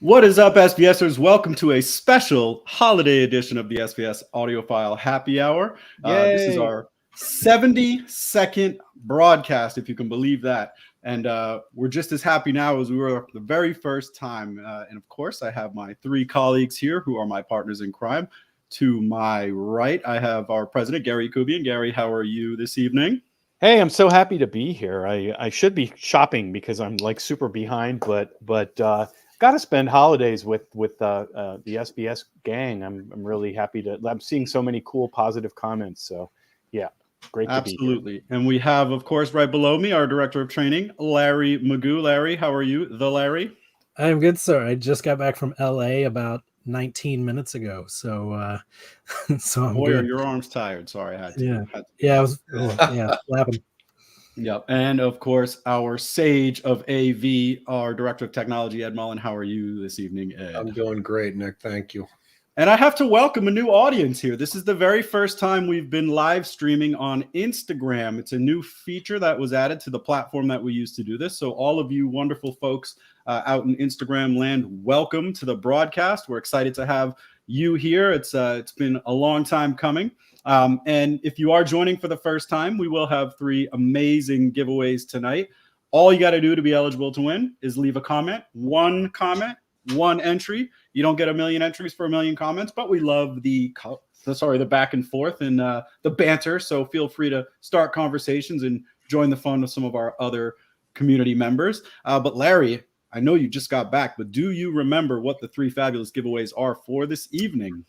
What is up, SVSers? Welcome to a special holiday edition of the SVS Audiophile Happy Hour. This is our 72nd broadcast, if you can believe that. And we're just as happy now as we were the very first time. And of course, I have my three colleagues here who are my partners in crime. To my right, I have our president, Gary Kubian. Gary, how are you this evening? Hey, I'm so happy to be here. I should be shopping because I'm like super behind, but got to spend holidays with the SBS gang. I'm really happy to. I'm seeing so many cool positive comments. So yeah, great to be here. Absolutely. And we have, of course, right below me, our director of training, Larry Magoo. Larry, how are you? The Larry? I'm good, sir. I just got back from LA about 19 minutes ago. So I'm Boy, good. are your arms tired. Sorry, I had to. I was flapping. Yep. And of course, our sage of AV, our director of technology, Ed Mullen. How are you this evening, Ed? I'm doing great, Nick. Thank you. And I have to welcome a new audience here. This is the very first time we've been live streaming on Instagram. It's a new feature that was added to the platform that we use to do this. So all of you wonderful folks out in Instagram land, welcome to the broadcast. We're excited to have you here. It's been a long time coming. And if you are joining for the first time, we will have 3 amazing giveaways tonight. All you got to do to be eligible to win is leave a comment, one entry. You don't get a million entries for a million comments, but we love the back and forth and the banter. So feel free to start conversations and join the fun of some of our other community members. But Larry, I know you just got back, but do you remember what the 3 fabulous giveaways are for this evening?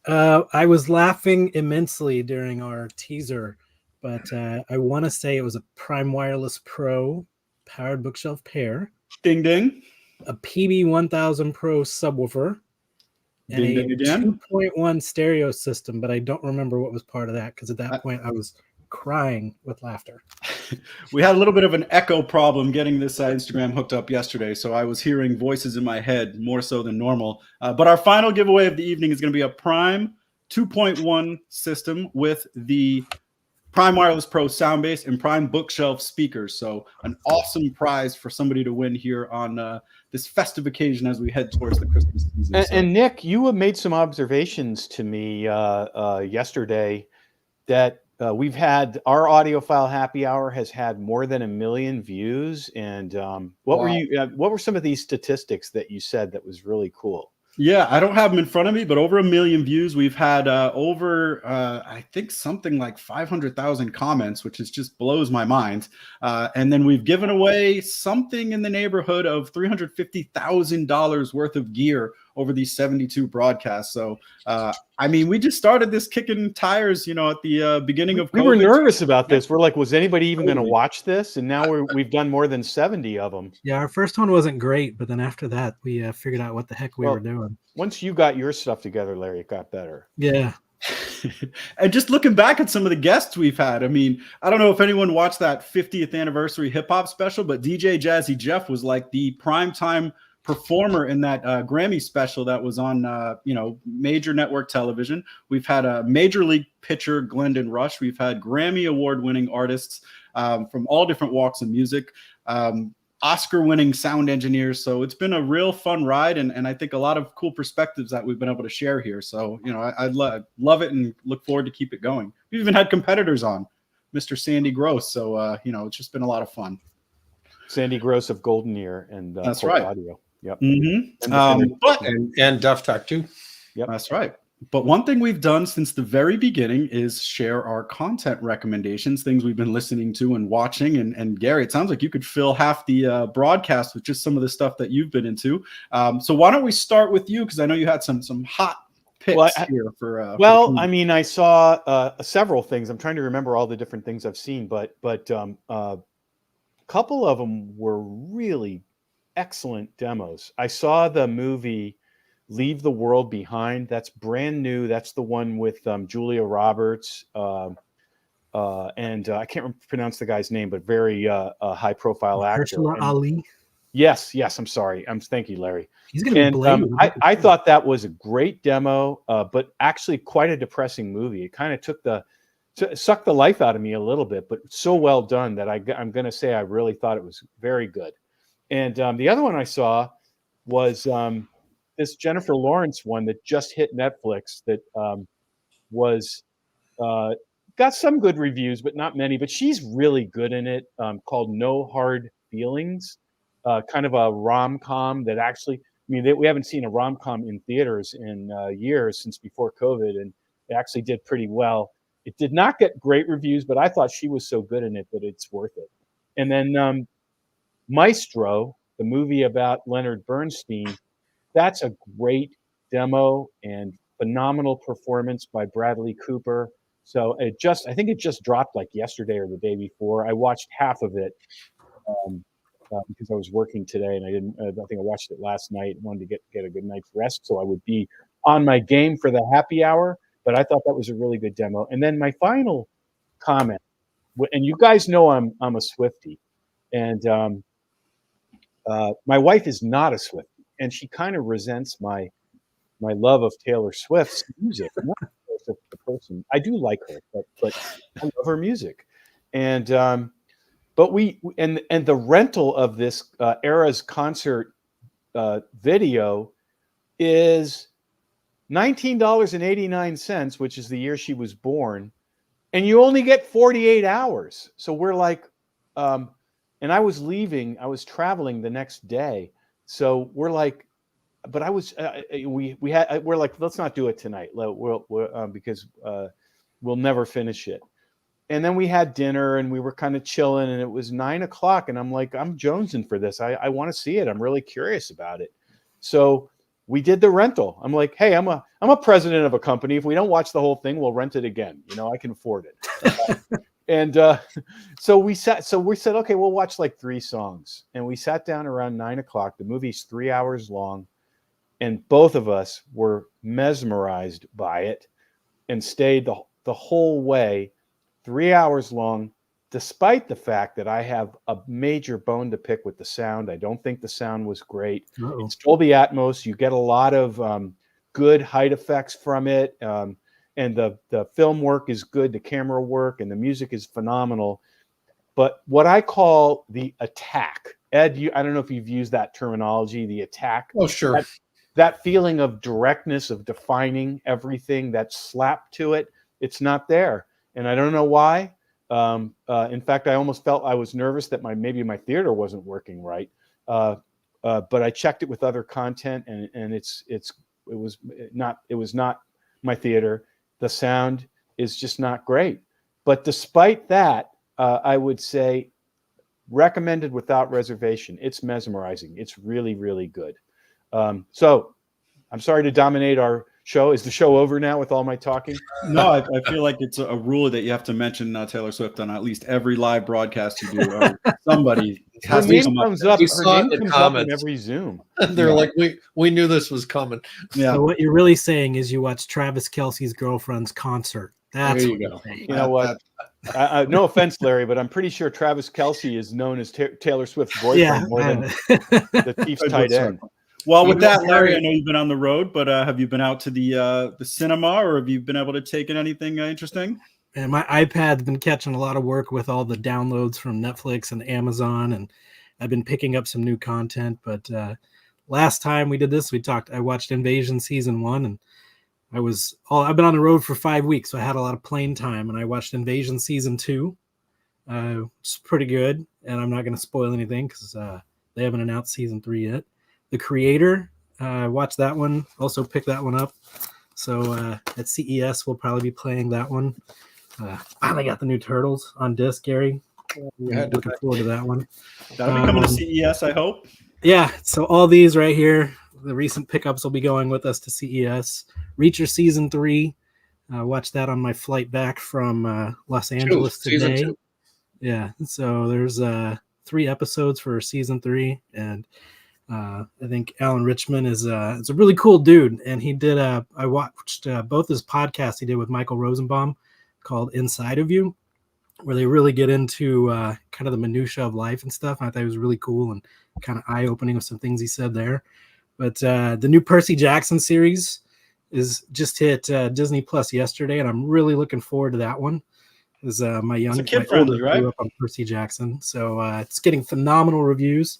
I was laughing immensely during our teaser, but I want to say it was a Prime Wireless Pro powered bookshelf pair. Ding, ding. A PB1000 Pro subwoofer. And Ding, a ding again. 2.1 stereo system, but I don't remember what was part of that because at that point I was crying with laughter. We had a little bit of an echo problem getting this Instagram hooked up yesterday, so I was hearing voices in my head more so than normal. But our final giveaway of the evening is going to be a Prime 2.1 system with the Prime Wireless Pro sound base and Prime bookshelf speakers. So an awesome prize for somebody to win here on this festive occasion as we head towards the Christmas season. And Nick, you have made some observations to me yesterday that we've had our Audiophile Happy Hour has had more than 1 million views. And what were some of these statistics that you said that was really cool? Yeah, I don't have them in front of me, but over 1 million views. We've had I think something like 500,000 comments, which just blows my mind. And then we've given away something in the neighborhood of $350,000 worth of gear over these 72 broadcasts. So, I mean, we just started this kicking tires, at the beginning of COVID. We were nervous about this. We're like, was anybody even going to watch this? And now we've done more than 70 of them. Yeah, our first one wasn't great, but then after that, we figured out what the heck we were doing. Once you got your stuff together, Larry, it got better. Yeah. And just looking back at some of the guests we've had, I mean, I don't know if anyone watched that 50th anniversary hip hop special, but DJ Jazzy Jeff was like the primetime performer in that Grammy special that was on, major network television. We've had a major league pitcher, Glendon Rush. We've had Grammy award-winning artists from all different walks of music, Oscar-winning sound engineers. So it's been a real fun ride, and I think a lot of cool perspectives that we've been able to share here. So, I love it and look forward to keep it going. We've even had competitors on, Mr. Sandy Gross. So, it's just been a lot of fun. Sandy Gross of Golden Ear and that's right. Audio. Yep. Mm-hmm. And Duff Talk too. Yep. That's right. But one thing we've done since the very beginning is share our content recommendations, things we've been listening to and watching. And Gary, it sounds like you could fill half the broadcast with just some of the stuff that you've been into. So why don't we start with you? Because I know you had some hot picks here for. I mean, I saw several things. I'm trying to remember all the different things I've seen, but a couple of them were really excellent demos. I saw the movie Leave the World Behind. That's brand new. That's the one with Julia Roberts and I can't pronounce the guy's name, but very high profile actor. Ali. Yes. I'm sorry. Thank you, Larry. He's going to be I thought that was a great demo, but actually quite a depressing movie. It kind of sucked the life out of me a little bit, but so well done that I'm going to say I really thought it was very good. And the other one I saw was this Jennifer Lawrence one that just hit Netflix that was got some good reviews, but not many. But she's really good in it. Called No Hard Feelings, kind of a rom-com that actually. I mean, we haven't seen a rom-com in theaters in years since before COVID, and it actually did pretty well. It did not get great reviews, but I thought she was so good in it that it's worth it. And then Maestro, the movie about Leonard Bernstein, that's a great demo and phenomenal performance by Bradley Cooper. So I think it just dropped like yesterday or the day before. I watched half of it because I was working today, and I think I watched it last night. Wanted to get a good night's rest, so I would be on my game for the happy hour. But I thought that was a really good demo. And then my final comment, and you guys know I'm a Swiftie, and my wife is not a Swiftie, and she kind of resents my love of Taylor Swift's music. I'm not the person. I do like her, but I love her music, and but and the rental of this Era's concert video is $19.89, which is the year she was born, and you only get 48 hours. So we're like, and I was traveling the next day, so we're like, but I was we're like, let's not do it tonight. Because we'll never finish it. And then we had dinner and we were kind of chilling, and it was 9 o'clock, and I'm like, I'm jonesing for this. I want to see it. I'm really curious about it. So we did the rental. I'm like, hey, I'm a president of a company. If we don't watch the whole thing, we'll rent it again. I can afford it. And so we said, okay, we'll watch like 3 songs. And we sat down around 9 o'clock. The movie's 3 hours long. And both of us were mesmerized by it and stayed the whole way, 3 hours long, despite the fact that I have a major bone to pick with the sound. I don't think the sound was great. Uh-oh. It's Dolby Atmos. You get a lot of good height effects from it. And the film work is good. The camera work and the music is phenomenal. But what I call the attack, Ed, I don't know if you've used that terminology, the attack. Oh, sure. That feeling of directness, of defining everything, that slap to it, it's not there. And I don't know why. In fact, I almost felt I was nervous that maybe my theater wasn't working right. But I checked it with other content, and it was not my theater. The sound is just not great. But despite that, I would say recommended without reservation. It's mesmerizing. It's really, really good. So I'm sorry to dominate our show. Is the show over now with all my talking? No, I feel like it's a rule that you have to mention Taylor Swift on at least every live broadcast you do. Somebody has to come up. We saw it in comments. In every Zoom. They're like, we knew this was coming. Yeah. So what you're really saying is you watched Travis Kelce's girlfriend's concert. That's there you go. You know what? No offense, Larry, but I'm pretty sure Travis Kelce is known as Taylor Swift's boyfriend more than the Chiefs tight end. Well, with that, Larry, I know you've been on the road, but have you been out to the cinema, or have you been able to take in anything interesting? And my iPad's been catching a lot of work with all the downloads from Netflix and Amazon, and I've been picking up some new content. But last time we did this, I watched Invasion Season 1, and I've been on the road for 5 weeks, so I had a lot of plane time, and I watched Invasion Season 2. It's pretty good, and I'm not going to spoil anything because they haven't announced Season 3 yet. The Creator, watch that one. Also pick that one up. So at CES, we'll probably be playing that one. Finally got the new Turtles on disc, Gary. Looking forward to that one. That'll be coming to CES, I hope. Yeah, so all these right here, the recent pickups will be going with us to CES. Reacher Season 3. Watch that on my flight back from Los Angeles today. Season 2. Yeah, so there's 3 episodes for Season 3, and I think Alan Richman is a really cool dude, and he did I watched both his podcasts he did with Michael Rosenbaum called Inside of You, where they really get into kind of the minutia of life and stuff. And I thought it was really cool and kind of eye-opening with some things he said there. But the new Percy Jackson series is just hit Disney Plus yesterday, and I'm really looking forward to that one. Is my kid-friendly, right? Grew up on Percy Jackson, so it's getting phenomenal reviews.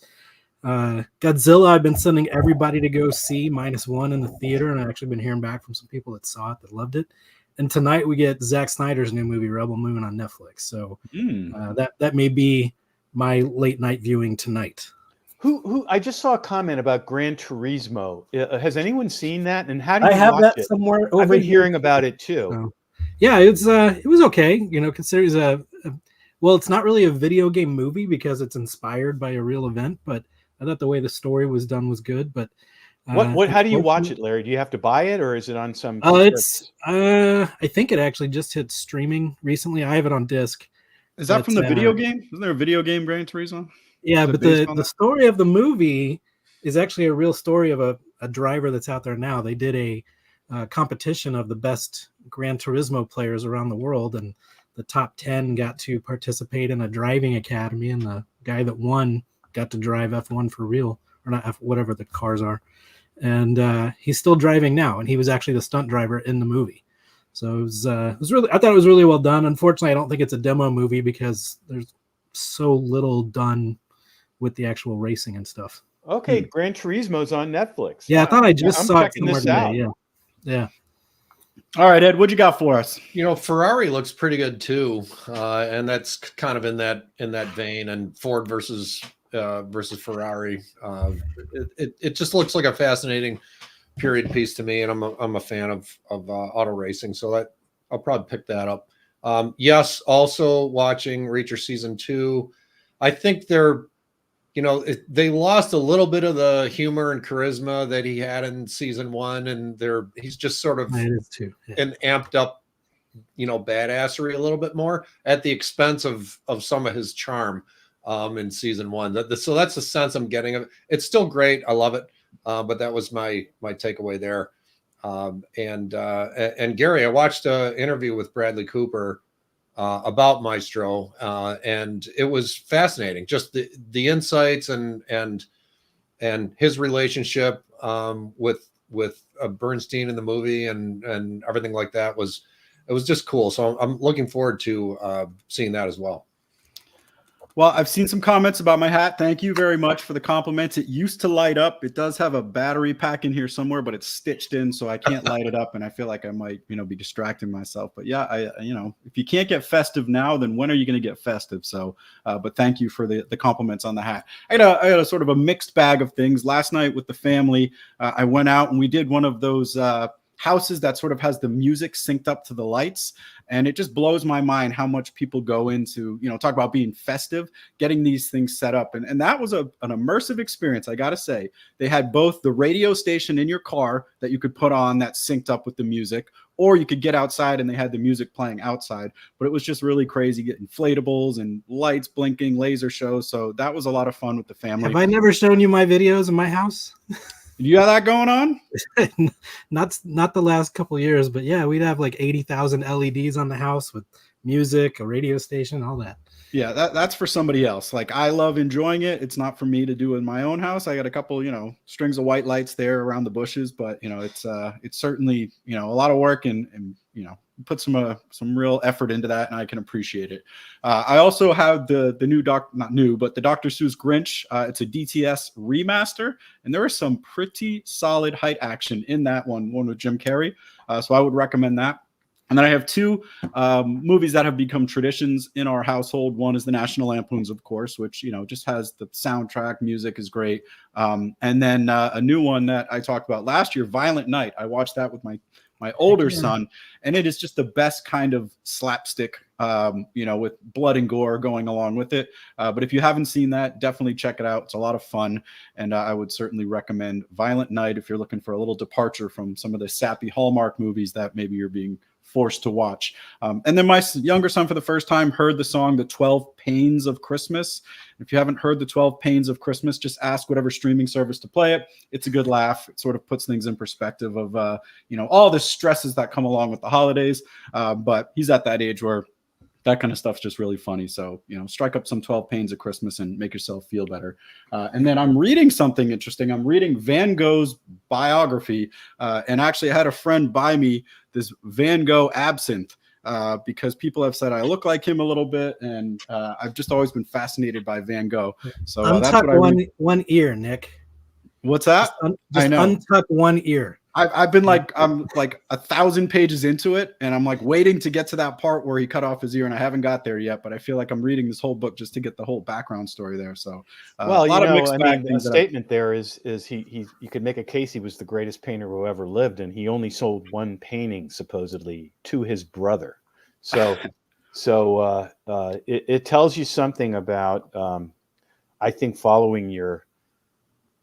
Godzilla, I've been sending everybody to go see -1 in the theater, and I've actually been hearing back from some people that saw it that loved it. And tonight we get Zack Snyder's new movie Rebel Moon on Netflix. So that may be my late night viewing tonight. Who? I just saw a comment about Gran Turismo. Has anyone seen that? And how do you I have watch that it? somewhere over I've been here. hearing about it too. So, yeah, it was okay. You know, considering well, it's not really a video game movie because it's inspired by a real event, but I thought the way the story was done was good. But What? How do you watch it, Larry? Do you have to buy it, or is it on some? I think it actually just hit streaming recently. I have it on disc. Is that from the video game? Isn't there a video game, Gran Turismo? Yeah, but the story of the movie is actually a real story of a driver that's out there now. They did a competition of the best Gran Turismo players around the world, and the top 10 got to participate in a driving academy, and the guy that won got to drive F1 for real, or not F, whatever the cars are. And he's still driving now, and he was actually the stunt driver in the movie. So it was really, I thought it was really well done. Unfortunately, I don't think it's a demo movie because there's so little done with the actual racing and stuff. Okay, Gran Turismo's on Netflix. Yeah, I thought I just saw it somewhere today. Out. Yeah. All right, Ed, what you got for us? You know, Ferrari looks pretty good too, and that's kind of in that vein. And Ford versus Ferrari, it just looks like a fascinating period piece to me, and I'm a fan of auto racing, so that I'll probably pick that up. Yes, also watching Reacher season 2. I think they lost a little bit of the humor and charisma that he had in season 1, and he's just sort of an amped up, badassery a little bit more at the expense of some of his charm in season 1. So that's the sense I'm getting of it. It's still great. I love it. But that was my takeaway there. And Gary, I watched an interview with Bradley Cooper about Maestro, and it was fascinating. Just the insights and his relationship with Bernstein in the movie and everything like that it was just cool. So I'm looking forward to seeing that as well. Well, I've seen some comments about my hat. Thank you very much for the compliments. It used to light up. It does have a battery pack in here somewhere, but it's stitched in, so I can't light it up. And I feel like I might, be distracting myself. But yeah, if you can't get festive now, then when are you going to get festive? So, but thank you for the compliments on the hat. I had a sort of a mixed bag of things. Last night with the family, I went out and we did one of those houses that sort of has the music synced up to the lights. And it just blows my mind how much people go into, talk about being festive, getting these things set up. And that was an immersive experience, I got to say. They had both the radio station in your car that you could put on that synced up with the music, or you could get outside and they had the music playing outside. But it was just really crazy, getting inflatables and lights blinking, laser shows. So that was a lot of fun with the family. Have I never shown you my videos in my house? You have that going on? Not the last couple of years, but yeah, we'd have like 80,000 LEDs on the house with music, a radio station, all that. Yeah, that's for somebody else. Like, I love enjoying it. It's not for me to do in my own house. I got a couple, strings of white lights there around the bushes, but it's certainly, a lot of work and put some real effort into that, and I can appreciate it. I also have the new the Dr. Seuss Grinch. It's a DTS remaster, and there is some pretty solid height action in that one with Jim Carrey. So I would recommend that. And then I have two movies that have become traditions in our household. One is the National Lampoons, of course, which, just has the soundtrack. Music is great. And then a new one that I talked about last year, Violent Night. I watched that with my older son, and it is just the best kind of slapstick, with blood and gore going along with it. But if you haven't seen that, definitely check it out. It's a lot of fun, and I would certainly recommend Violent Night if you're looking for a little departure from some of the sappy Hallmark movies that maybe you're being forced to watch. And then my younger son, for the first time, heard the song The 12 Pains of Christmas. If you haven't heard The 12 Pains of Christmas, just ask whatever streaming service to play it. It's a good laugh. It sort of puts things in perspective of, all the stresses that come along with the holidays. But he's at that age where that kind of stuff's just really funny. So, strike up some 12 Pains of Christmas and make yourself feel better. And then I'm reading something interesting. I'm reading Van Gogh's biography. And actually I had a friend buy me this Van Gogh absinthe. because people have said I look like him a little bit, and I've just always been fascinated by Van Gogh. So that's what I read. one ear, Nick. What's that? Just I know. untuck one ear. I've been like, I'm like 1,000 pages into it, and I'm like waiting to get to that part where he cut off his ear, and I haven't got there yet. But I feel like I'm reading this whole book just to get the whole background story there. So, well, a lot of mixed I bag mean, a things that statement there is he you could make a case he was the greatest painter who ever lived, and he only sold one painting supposedly to his brother. So, it tells you something about I think following your,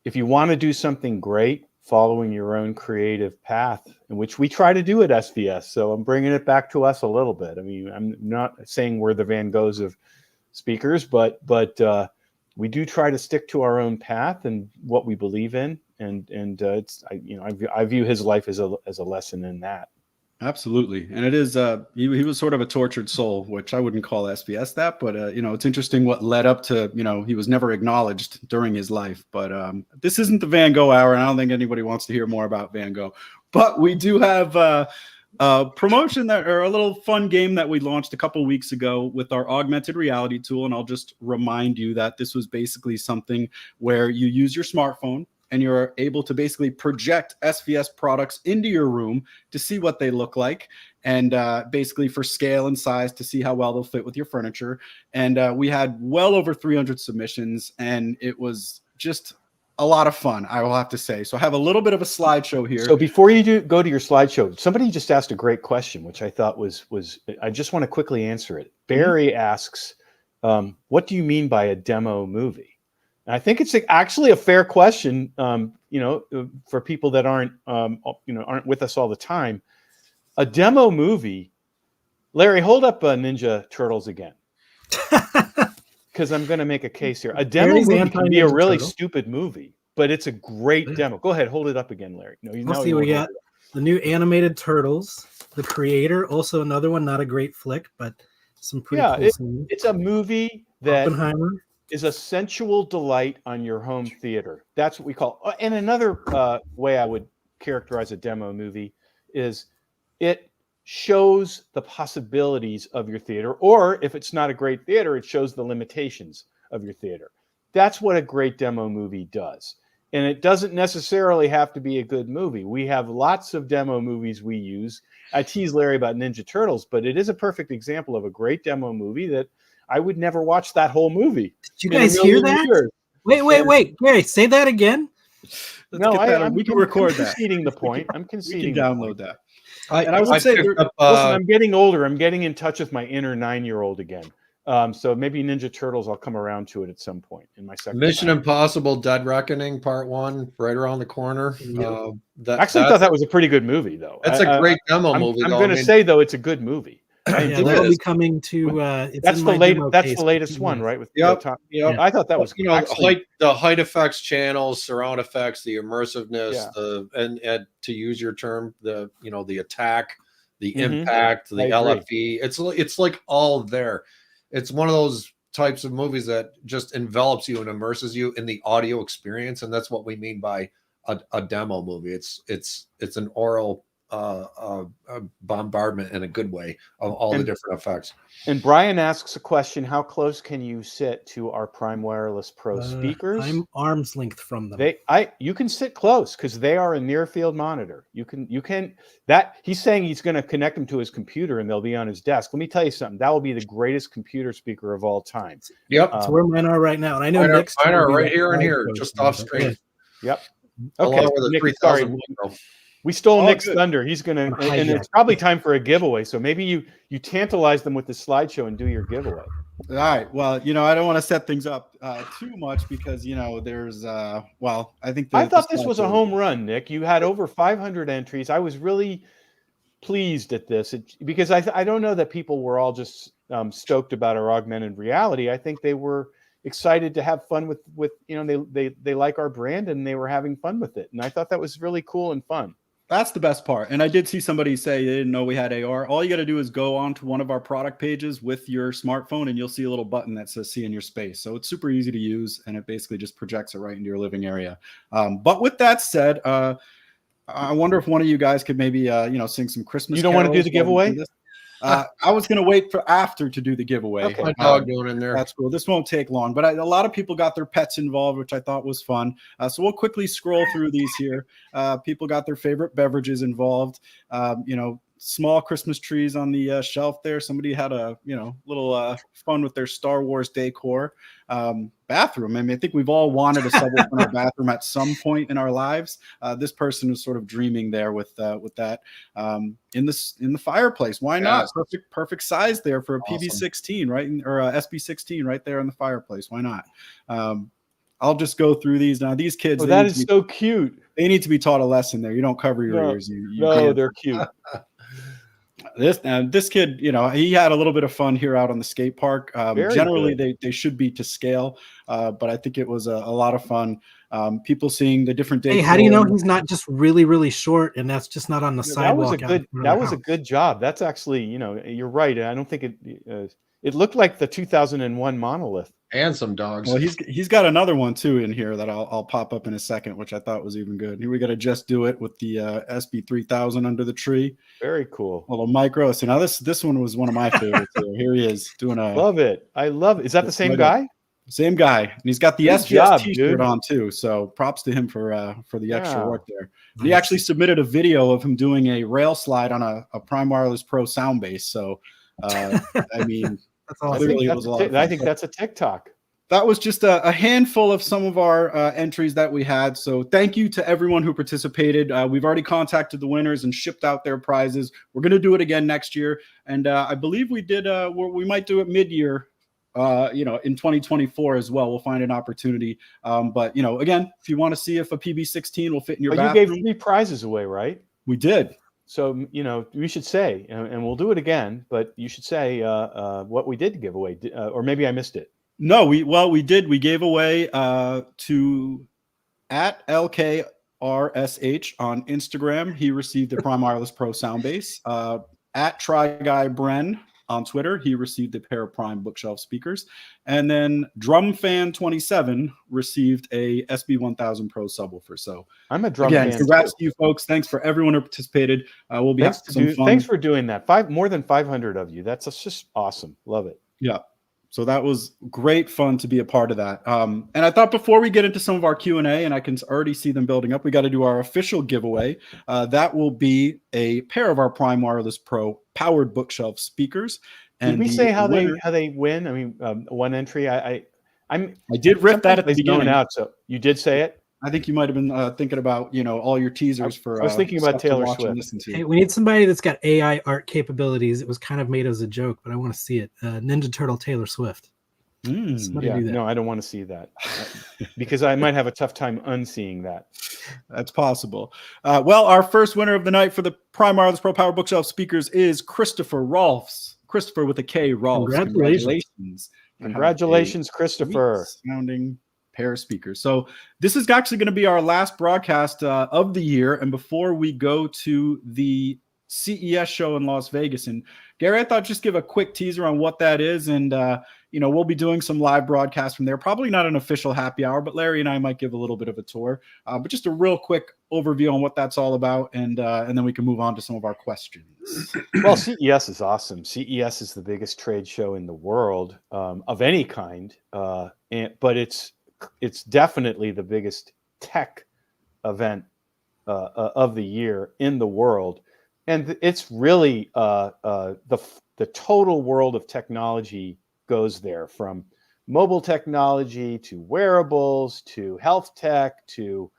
if you want to do something great, following your own creative path, in which we try to do at SVS. So I'm bringing it back to us a little bit. I mean, I'm not saying we're the Van Goghs of speakers, but we do try to stick to our own path and what we believe in. And it's, I view his life as a lesson in that. Absolutely. And it is, he was sort of a tortured soul, which I wouldn't call SVS that, but, it's interesting what led up to, he was never acknowledged during his life, but this isn't the Van Gogh hour, and I don't think anybody wants to hear more about Van Gogh, but we do have a promotion or a little fun game that we launched a couple weeks ago with our augmented reality tool. And I'll just remind you that this was basically something where you use your smartphone and you're able to basically project SVS products into your room to see what they look like, and basically for scale and size to see how well they'll fit with your furniture. And we had well over 300 submissions, and it was just a lot of fun, I will have to say. So I have a little bit of a slideshow here. So before you go to your slideshow, somebody just asked a great question, which I thought was I just want to quickly answer it. Barry asks, what do you mean by a demo movie? And I think it's actually a fair question, for people that aren't with us all the time. A demo movie, Larry, hold up Ninja Turtles again, because I'm going to make a case here. A demo movie can be a really stupid movie, but it's a great demo. Go ahead, hold it up again, Larry. No, let's see. We got the new animated Turtles, The Creator, also another one, not a great flick, but some pretty cool scenes. It's a movie that Oppenheimer is a sensual delight on your home theater. That's what we call. And another way I would characterize a demo movie is it shows the possibilities of your theater, or if it's not a great theater, it shows the limitations of your theater. That's what a great demo movie does. And it doesn't necessarily have to be a good movie. We have lots of demo movies we use. I tease Larry about Ninja Turtles, but it is a perfect example of a great demo movie that I would never watch that whole movie. Did you guys hear that? Years. Wait. Gary, say that again. We can record that. I'm conceding the point. I'm conceding. We can download that. I would say, listen, I'm getting older. I'm getting in touch with my inner 9-year-old again. So maybe Ninja Turtles, I'll come around to it at some point in my second. Mission Impossible: Dead Reckoning Part 1, right around the corner. I actually thought that was a pretty good movie, though. That's a great demo movie. I'm going to say, though, it's a good movie. That'll be coming to. That's the latest one, right? With I thought that was the height effects channels, surround effects, the immersiveness, and to use your term, the attack, the impact, the LFE. It's like all there. It's one of those types of movies that just envelops you and immerses you in the audio experience, and that's what we mean by a demo movie. It's an oral bombardment in a good way of all the different effects. And Brian asks a question: how close can you sit to our Prime Wireless Pro speakers? I'm arm's length from them. You can sit close because they are a near field monitor. You can that he's saying he's going to connect them to his computer and they'll be on his desk. Let me tell you something. That will be the greatest computer speaker of all time. Yep, that's where mine are right now, and I know mine are right here and here, just off screen. Yep. Okay. Along with a 3000. We stole Nick's thunder. He's gonna, and it's probably time for a giveaway. So maybe you tantalize them with the slideshow and do your giveaway. All right. Well, I don't want to set things up too much because there's I think I thought this was a home run, Nick. You had over 500 entries. I was really pleased at this because I don't know that people were all just stoked about our augmented reality. I think they were excited to have fun with they like our brand and they were having fun with it. And I thought that was really cool and fun. That's the best part. And I did see somebody say they didn't know we had AR. All you got to do is go onto one of our product pages with your smartphone and you'll see a little button that says see in your space. So it's super easy to use and it basically just projects it right into your living area. But with that said, I wonder if one of you guys could maybe, sing some Christmas. You don't want to do the giveaway? I was going to wait for after to do the giveaway. Okay. My dog doing in there. That's cool. This won't take long, but a lot of people got their pets involved, which I thought was fun. So we'll quickly scroll through these here. People got their favorite beverages involved. Small Christmas trees on the shelf there. Somebody had a little fun with their Star Wars decor. Bathroom. I mean, I think we've all wanted a subwoofer in our bathroom at some point in our lives. This person was sort of dreaming there with that. In the fireplace. Why not? Perfect size there for a Awesome. PB16, right? Or a SB16 right there in the fireplace. Why not? I'll just go through these now. These kids, that is so cute. They need to be taught a lesson there. You don't cover your ears. They're cute. This kid, he had a little bit of fun here out on the skate park. Generally, they should be to scale, but I think it was a lot of fun. People seeing the different days. Hey, how do you know he's not just really, really short, and that's just not on the sidewalk? That was a good job. That's actually, you're right. I don't think it looked like the 2001 monolith. And some dogs. Well, he's got another one too in here that I'll pop up in a second, which I thought was even good. Here we got to just do it with the SB3000 under the tree. Very cool. A little micro. So now this one was one of my favorites. Here he is doing a. Love it. I love it. Is that the same guy? Same guy, and he's got the SVS T-shirt on too. So props to him for the extra work there. And he actually submitted a video of him doing a rail slide on a Prime Wireless Pro sound base. So I mean. I think that's a TikTok. That was just a handful of some of our entries that we had. So thank you to everyone who participated. We've already contacted the winners and shipped out their prizes. We're going to do it again next year. And I believe we did. We might do it mid-year, in 2024 as well. We'll find an opportunity. But, again, if you want to see if a PB16 will fit in your bathroom. You gave 3 prizes away, right? We did. So, we should say, and we'll do it again, but you should say what we did give away, or maybe I missed it. No, we did. We gave away to @LKRSH on Instagram. He received a Prime Wireless Pro sound base. @TryGuyBren on Twitter, he received a pair of Prime bookshelf speakers. And then DrumFan27 received a SB1000 Pro subwoofer. So I'm a drum fan. Congrats to you folks. Thanks for everyone who participated. We'll be having some fun. Thanks for doing that. More than 500 of you. That's just awesome. Love it. Yeah. So that was great fun to be a part of that. And I thought before we get into some of our Q&A, and I can already see them building up, we got to do our official giveaway. That will be a pair of our Prime Wireless Pro powered bookshelf speakers. And did we say how they win? I mean, one entry. I did rip that at the beginning. Out, so you did say it. I think you might have been thinking about all your teasers for. I was thinking about Taylor Swift. Hey, we need somebody that's got AI art capabilities. It was kind of made as a joke, but I want to see it. Ninja Turtle Taylor Swift. Do that. No, I don't want to see that because I might have a tough time unseeing that. That's possible. Well, our first winner of the night for the Prime Wireless Pro Power Bookshelf speakers is Christopher Rolfs. Christopher with a K. Rolfs. Congratulations, Christopher. Sounding pair of speakers. So this is actually going to be our last broadcast of the year. And before we go to the CES show in Las Vegas, and Gary, I thought just give a quick teaser on what that is. And, we'll be doing some live broadcasts from there. Probably not an official happy hour, but Larry and I might give a little bit of a tour. But just a real quick overview on what that's all about. And then we can move on to some of our questions. Well, CES is awesome. CES is the biggest trade show in the world of any kind. But it's definitely the biggest tech event of the year in the world. And it's really the total world of technology goes there, from mobile technology to wearables to health tech to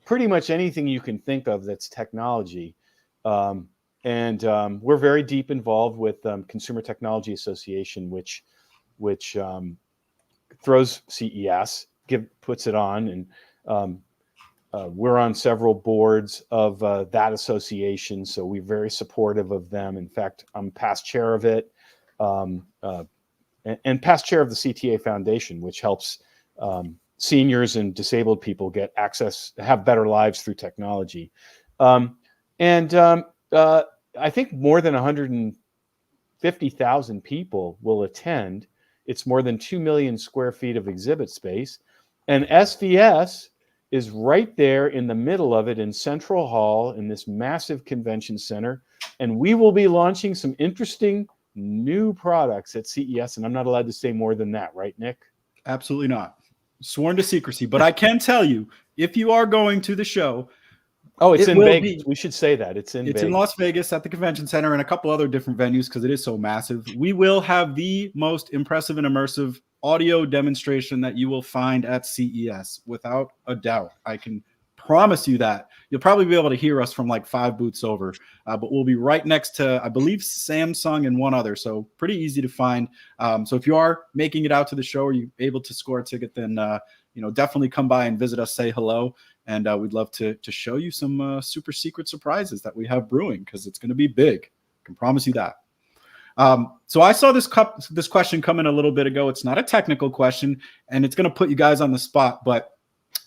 pretty much anything you can think of that's technology. And we're very deep involved with Consumer Technology Association, which throws CES, puts it on, and we're on several boards of that association, so we're very supportive of them. In fact, I'm past chair of it, and past chair of the CTA Foundation, which helps seniors and disabled people get access, have better lives through technology. I think more than 150,000 people will attend. It's more than 2 million square feet of exhibit space. And SVS is right there in the middle of it in Central Hall in this massive convention center. and we will be launching some interesting new products at CES, and I'm not allowed to say more than that, right, Nick? Absolutely not. Sworn to secrecy. But I can tell you, if you are going to the show, oh, it's it in will Vegas. be- We should say that it's in It's Vegas. in Las Vegas at the convention center and a couple other different venues because it is so massive. We will have the most impressive and immersive audio demonstration that you will find at CES, without a doubt. I can promise you that. You'll probably be able to hear us from like 5 booths over, but we'll be right next to, I believe, Samsung and one other. So pretty easy to find. So if you are making it out to the show, or you're able to score a ticket, then definitely come by and visit us, say hello. And we'd love to show you some super secret surprises that we have brewing, because it's going to be big. I can promise you that. So I saw this question come in a little bit ago. It's not a technical question, and it's going to put you guys on the spot, but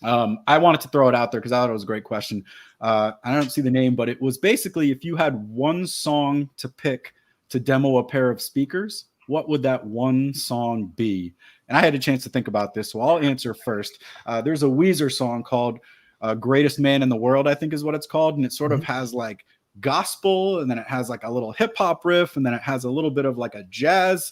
I wanted to throw it out there because I thought it was a great question. I don't see the name, but it was basically, if you had one song to pick to demo a pair of speakers, what would that one song be? And I had a chance to think about this, so I'll answer first. There's a Weezer song called Greatest Man in the World, I think is what it's called. And it sort of has like gospel, and then it has like a little hip hop riff, and then it has a little bit of like a jazz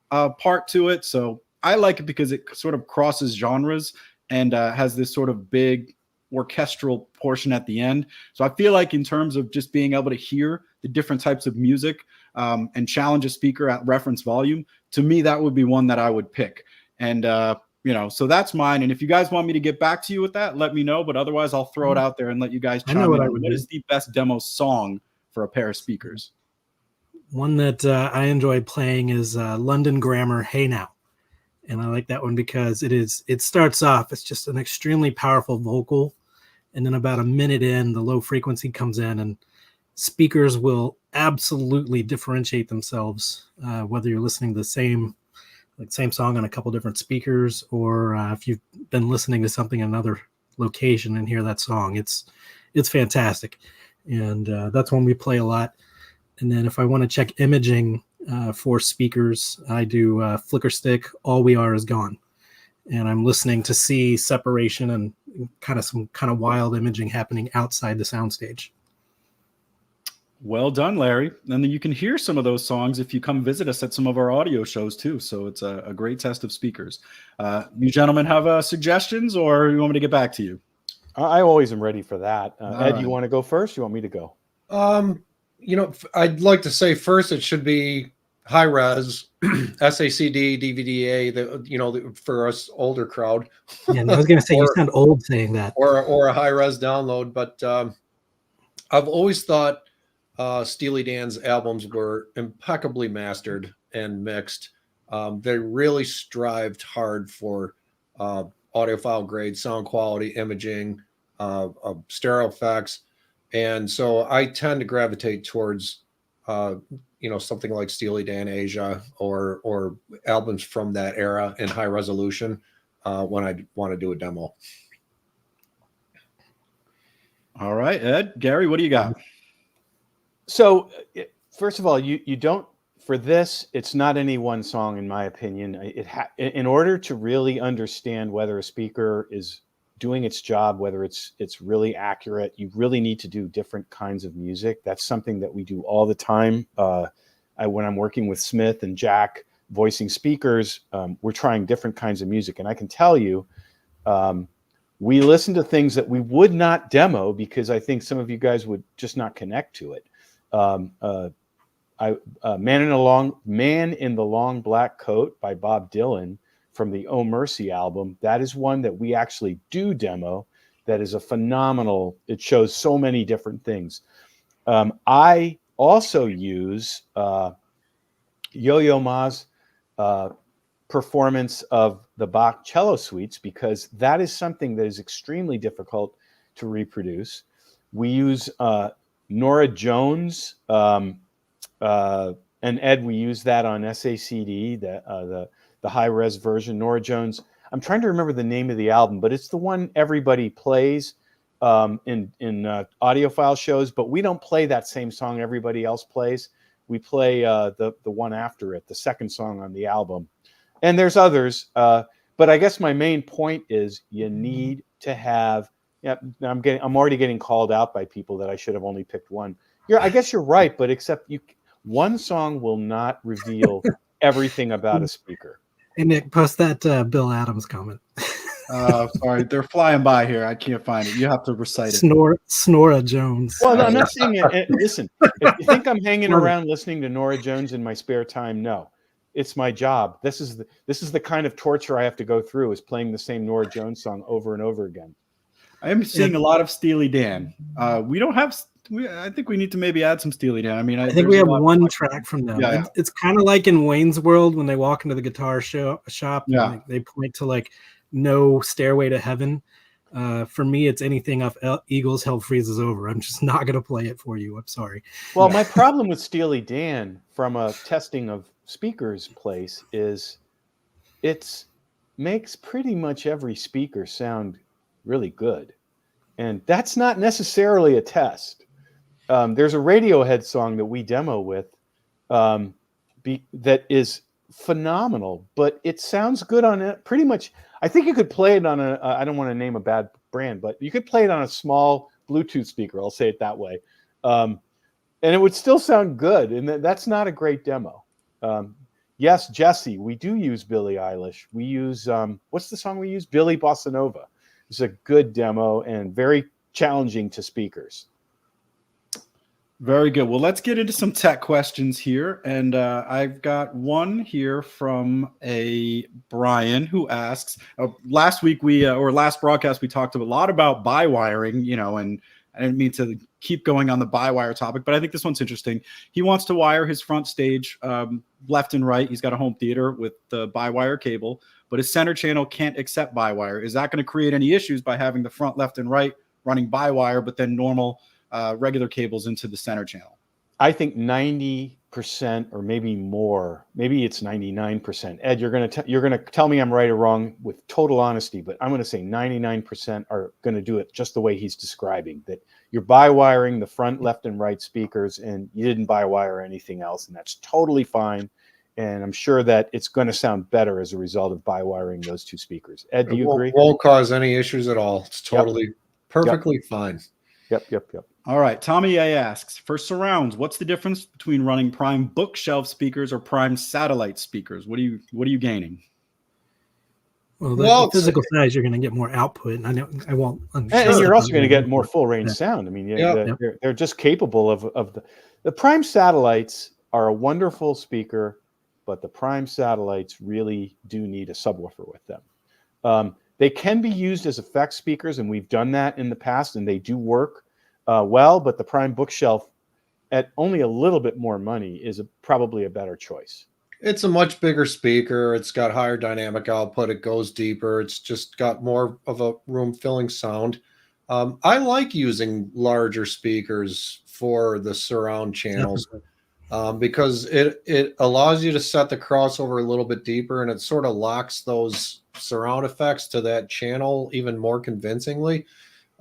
part to it. So I like it because it sort of crosses genres and has this sort of big orchestral portion at the end. So I feel like in terms of just being able to hear the different types of music and challenge a speaker at reference volume, to me, that would be one that I would pick. And, so that's mine. And if you guys want me to get back to you with that, let me know. But otherwise, I'll throw it out there and let you guys chime in. What is the best demo song for a pair of speakers? One that I enjoy playing is London Grammar, Hey Now. And I like that one because it starts off, it's just an extremely powerful vocal. And then about a minute in, the low frequency comes in, and speakers will absolutely differentiate themselves, whether you're listening to the same song on a couple different speakers, or if you've been listening to something in another location and hear that song. It's fantastic. And that's one we play a lot. And then if I want to check imaging for speakers, I do flicker stick, All We Are Is Gone. And I'm listening to see separation and some wild imaging happening outside the soundstage. Well done, Larry. And then you can hear some of those songs if you come visit us at some of our audio shows too. So it's a great test of speakers. You gentlemen have suggestions, or you want me to get back to you? I always am ready for that. Ed, right. You want to go first? You want me to go? I'd like to say first it should be high res SACD DVDA. For us older crowd. Yeah, I was going to say you sound old saying that. Or a high res download, but I've always thought Steely Dan's albums were impeccably mastered and mixed. They really strived hard for audiophile grade sound quality, imaging, stereo effects. And so I tend to gravitate towards, something like Steely Dan Asia or albums from that era in high resolution when I want to do a demo. All right, Ed, Gary, what do you got? So first of all, you don't, for this, it's not any one song, in my opinion. In order to really understand whether a speaker is doing its job, whether it's really accurate, you really need to do different kinds of music. That's something that we do all the time. When I'm working with Smith and Jack voicing speakers, we're trying different kinds of music. And I can tell you, we listen to things that we would not demo because I think some of you guys would just not connect to it. Man in the Long Black Coat by Bob Dylan from the Oh Mercy album. That is one that we actually do demo. That is a phenomenal, it shows so many different things. I also use Yo-Yo Ma's performance of the Bach cello suites because that is something that is extremely difficult to reproduce. We use Nora Jones, and Ed, we use that on SACD, the high-res version. Nora Jones, I'm trying to remember the name of the album, but it's the one everybody plays in audiophile shows, but we don't play that same song everybody else plays. We play the one after it, the second song on the album. And there's others, but I guess my main point is you need to have, I'm already getting called out by people that I should have only picked one. I guess you're right, but except one song will not reveal everything about a speaker. Hey Nick, post that Bill Adams comment. Sorry, they're flying by here. I can't find it. You have to recite it. Snora Jones. Well, no, I'm not saying it. Listen, if you think I'm hanging around listening to Nora Jones in my spare time, no. It's my job. This is the kind of torture I have to go through, is playing the same Nora Jones song over and over again. I am seeing a lot of Steely Dan. We don't have. I think we need to maybe add some Steely Dan. I mean, I think we have one track from them. Yeah. It's kind of like in Wayne's World when they walk into the guitar shop. Yeah. And they point to like No Stairway to Heaven. For me, it's anything off Eagles Hell Freezes Over. I'm just not going to play it for you. I'm sorry. Well, my problem with Steely Dan from a testing of speakers place is it makes pretty much every speaker sound really good. And that's not necessarily a test. There's a Radiohead song that we demo with that is phenomenal, but it sounds good on it pretty much. I think you could play it on I don't want to name a bad brand, but you could play it on a small Bluetooth speaker. I'll say it that way. And it would still sound good. And that's not a great demo. Yes, Jesse, we do use Billie Eilish. We use, what's the song we use? Billy Bossa Nova. It's a good demo and very challenging to speakers. Very good. Well, let's get into some tech questions here. And I've got one here from a Brian who asks, last week or last broadcast, we talked a lot about by wiring, and I didn't mean to keep going on the by wire topic, but I think this one's interesting. He wants to wire his front stage left and right. He's got a home theater with the by wire cable, but his center channel can't accept by wire. Is that going to create any issues by having the front left and right running by wire, but then normal regular cables into the center channel? I think 90% or maybe more, maybe it's 99%. Ed, you're going to tell me I'm right or wrong with total honesty, but I'm going to say 99% are going to do it just the way he's describing, that you're by wiring the front, left, and right speakers, and you didn't by wire anything else, and that's totally fine. And I'm sure that it's going to sound better as a result of by wiring those two speakers. Ed, do you agree? It won't cause any issues at all. It's totally perfectly fine. Yep. All right. Tommy A asks, for surrounds, what's the difference between running prime bookshelf speakers or prime satellite speakers? What are you gaining? Well, the physical size, you're going to get more output. And I won't. And you're also going to get more full range sound. I mean, they're just capable of the prime satellites are a wonderful speaker, but the prime satellites really do need a subwoofer with them. They can be used as effects speakers, and we've done that in the past, and they do work well, but the prime bookshelf at only a little bit more money is probably a better choice. It's a much bigger speaker. It's got higher dynamic output. It goes deeper. It's just got more of a room-filling sound. I like using larger speakers for the surround channels because it allows you to set the crossover a little bit deeper, and it sort of locks those surround effects to that channel even more convincingly.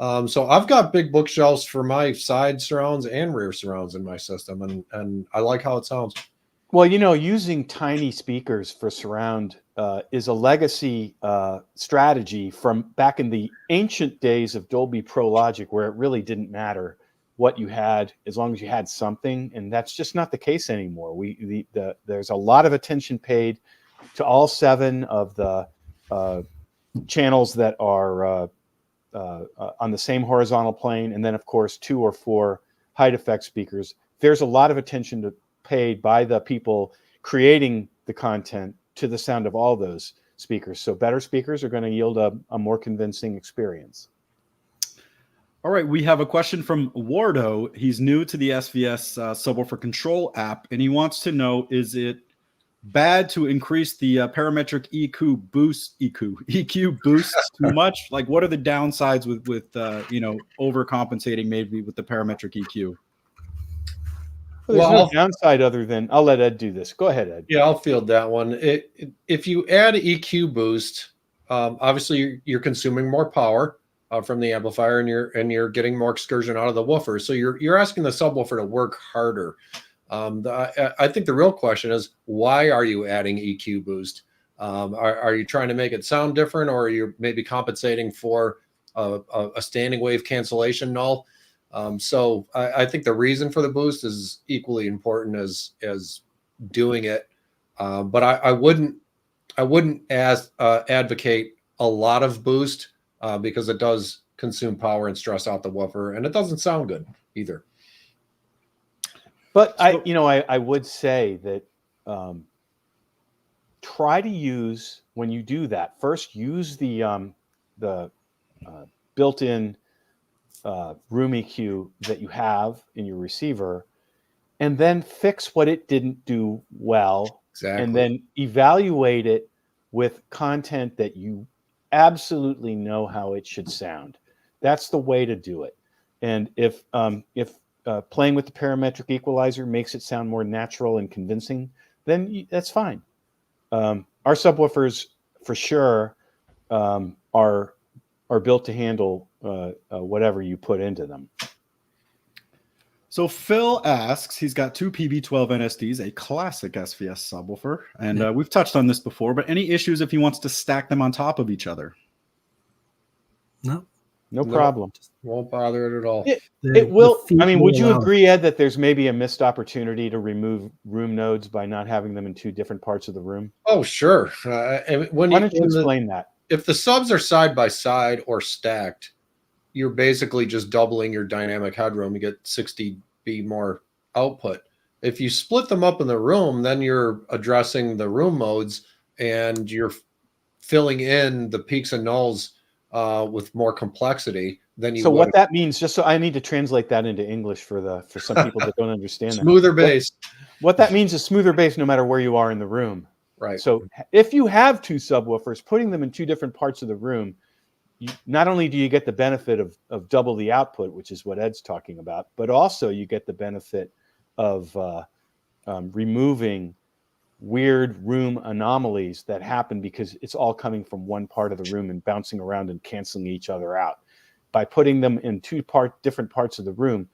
So I've got big bookshelves for my side surrounds and rear surrounds in my system, and I like how it sounds. Well, using tiny speakers for surround is a legacy strategy from back in the ancient days of Dolby Pro Logic, where it really didn't matter what you had as long as you had something, and that's just not the case anymore. There's a lot of attention paid to all 7 of the channels that are on the same horizontal plane, and then of course 2 or 4 height effect speakers. There's a lot of attention paid by the people creating the content to the sound of all those speakers. So better speakers are going to yield a more convincing experience. All right, we have a question from Wardo. He's new to the SVS Subwoofer Control app, and he wants to know, is it bad to increase the parametric EQ boost too much? Like, what are the downsides with overcompensating maybe with the parametric EQ? Well, there's no downside other than, I'll let Ed do this. Go ahead, Ed. Yeah, I'll field that one. If you add EQ boost, obviously you're consuming more power from the amplifier, and you're getting more excursion out of the woofer. So you're asking the subwoofer to work harder. I think the real question is, why are you adding EQ boost? Are you trying to make it sound different, or are you maybe compensating for a standing wave cancellation null? So I think the reason for the boost is equally important as doing it. But I wouldn't advocate a lot of boost because it does consume power and stress out the woofer, and it doesn't sound good either. But I would say that try to use, when you do that, first use the built-in room EQ that you have in your receiver, and then fix what it didn't do well. Exactly. And then evaluate it with content that you absolutely know how it should sound. That's the way to do it. And if playing with the parametric equalizer makes it sound more natural and convincing, then that's fine. Our subwoofers, for sure, are built to handle whatever you put into them. So Phil asks, he's got two PB12 NSDs, a classic SVS subwoofer, and we've touched on this before, but any issues if he wants to stack them on top of each other? No problem. Won't bother it at all. It will. I mean, would you agree, Ed, that there's maybe a missed opportunity to remove room nodes by not having them in two different parts of the room? Oh, sure. Why don't you explain that? If the subs are side by side or stacked, you're basically just doubling your dynamic headroom. You get 60 dB more output. If you split them up in the room, then you're addressing the room modes and you're filling in the peaks and nulls with more complexity than you. So what that means, just so I need to translate that into English for some people that don't understand that. Smoother bass. What that means is smoother bass no matter where you are in the room. Right. So if you have two subwoofers, putting them in two different parts of the room, not only do you get the benefit of double the output, which is what Ed's talking about, but also you get the benefit of removing weird room anomalies that happen because it's all coming from one part of the room and bouncing around and canceling each other out. By putting them in different parts of the room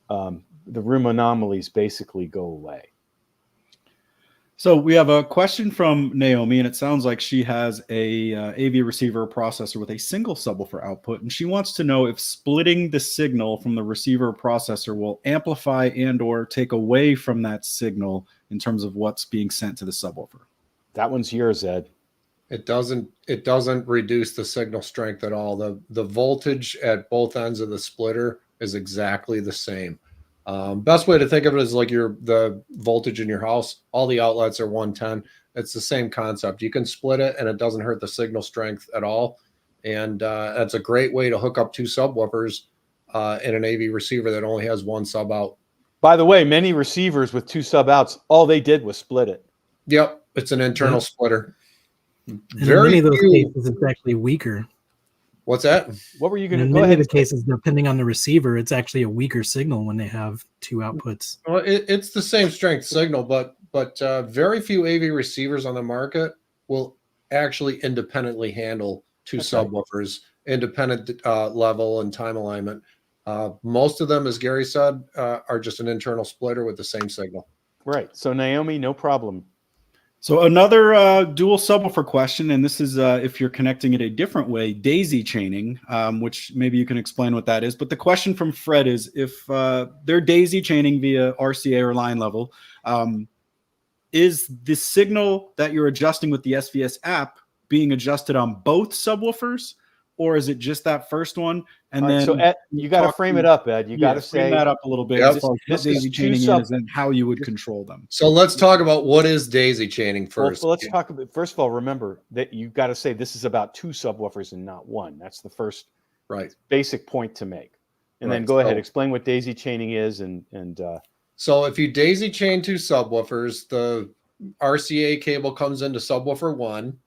anomalies basically go away. So we have a question from Naomi, and it sounds like she has a AV receiver processor with a single subwoofer output, and she wants to know if splitting the signal from the receiver processor will amplify and or take away from that signal in terms of what's being sent to the subwoofer. That one's yours, Ed. It doesn't reduce the signal strength at all. The voltage at both ends of the splitter is exactly the same. Best way to think of it is like the voltage in your house. All the outlets are 110. It's the same concept. You can split it and it doesn't hurt the signal strength at all. And that's a great way to hook up two subwoofers in an AV receiver that only has one sub out. By the way, many receivers with two sub outs, all they did was split it. Yep, it's an internal splitter. In many of those cases, it's actually weaker. What's that? What were you going to go go ahead? ahead? In many cases, depending on the receiver, it's actually a weaker signal when they have two outputs. Well, it's the same strength signal, but very few AV receivers on the market will actually independently handle two subwoofers, independent level and time alignment. Most of them, as Gary said, are just an internal splitter with the same signal. Right. So Naomi, no problem. So another dual subwoofer question, and this is if you're connecting it a different way, daisy chaining, which maybe you can explain what that is. But the question from Fred is if they're daisy chaining via RCA or line level, is the signal that you're adjusting with the SVS app being adjusted on both subwoofers, or is it just that first one? And then so Ed, you got to frame it up, Ed. You got to frame that up a little bit. Yep. This daisy chaining is and how you would control them. So let's talk about what is daisy chaining first. Well, let's talk about, first of all, remember that you got to say this is about two subwoofers and not one. That's the first basic point to make. And then go ahead, explain what daisy chaining is so if you daisy chain two subwoofers, the RCA cable comes into subwoofer one,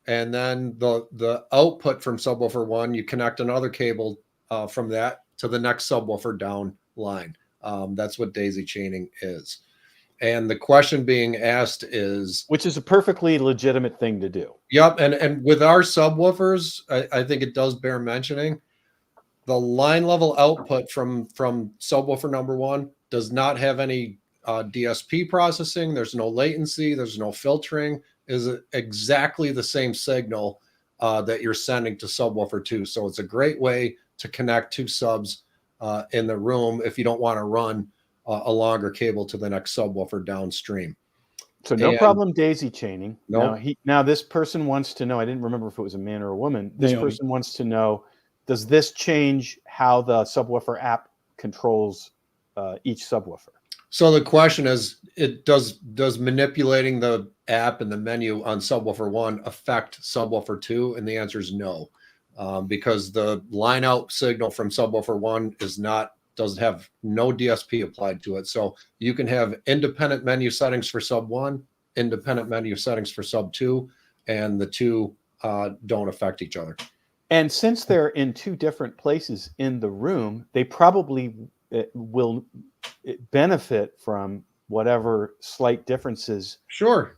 and then the output from subwoofer one, you connect another cable from that to the next subwoofer down line. That's what daisy chaining is. And the question being asked is, which is a perfectly legitimate thing to do. Yep. And with our subwoofers, I think it does bear mentioning, the line level output from subwoofer number one does not have any DSP processing. There's no latency. There's no filtering. Is exactly the same signal that you're sending to subwoofer two. So it's a great way to connect two subs in the room if you don't want to run a longer cable to the next subwoofer downstream. So no problem daisy chaining. No. Now this person wants to know, I didn't remember if it was a man or a woman. This person wants to know, does this change how the subwoofer app controls each subwoofer? So the question is, does manipulating the app and the menu on subwoofer 1 affect subwoofer 2? And the answer is no, because the line out signal from subwoofer 1 doesn't have no DSP applied to it. So you can have independent menu settings for sub 1, independent menu settings for sub 2, and the two don't affect each other. And since they're in two different places in the room, they probably will benefit from whatever slight differences